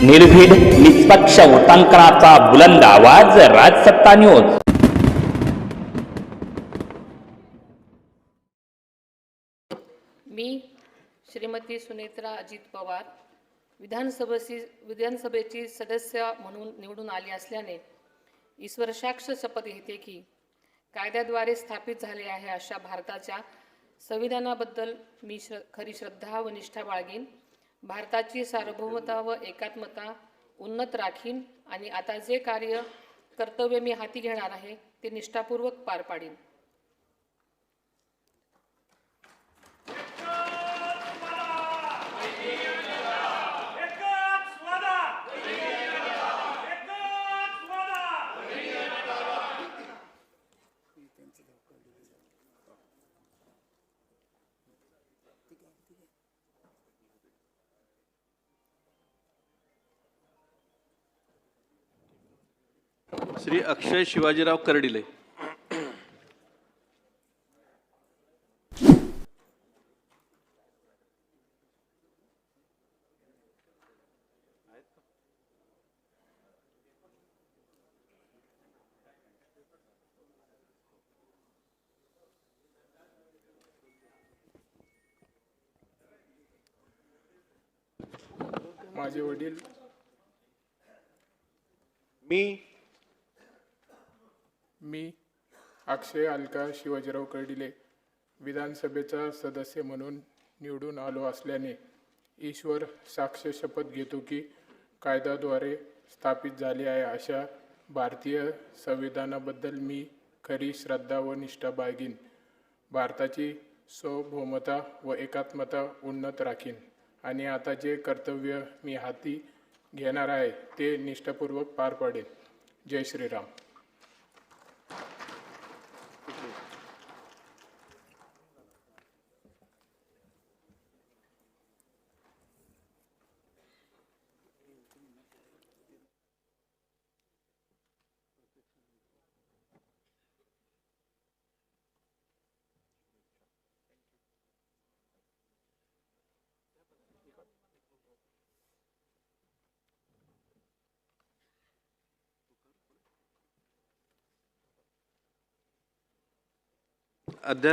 निर्भीड निष्पक्ष वृत्तांकनाचा बुलंद आवाज राजसत्ता न्यूज। मी श्रीमती सुनेत्रा अजित पवार विधानसभेची सदस्य म्हणून निवडून आली असल्याने ईश्वर साक्ष शपथ घेते की कायद्याद्वारे स्थापित झाले आहे अशा भारताच्या संविधानाबद्दल मी खरी श्रद्धा व निष्ठा बाळगीन, भारताची सार्वभौमता व एकात्मता उन्नत राखीन आणि आता जे कर्तव्य मी हाती घेणार आहे ते निष्ठापूर्वक पार पाडीन। श्री अक्षय शिवाजीराव कर्डिले। माझे वडील मी अक्षय अलका शिवाजीराव कर्डिले विधानसभेचा सदस्य म्हणून निवडून आलो असल्याने ईश्वर साक्ष शपथ घेतो की कायद्याद्वारे स्थापित झाले आहे अशा भारतीय संविधानाबद्दल मी खरी श्रद्धा व निष्ठा बाळगीन, भारताची सार्वभौमता व एकात्मता उन्नत राखीन आणि आता जे कर्तव्य मी हाती घेणार आहे ते निष्ठापूर्वक पार पाडेन। जय श्रीराम। अध्यक्ष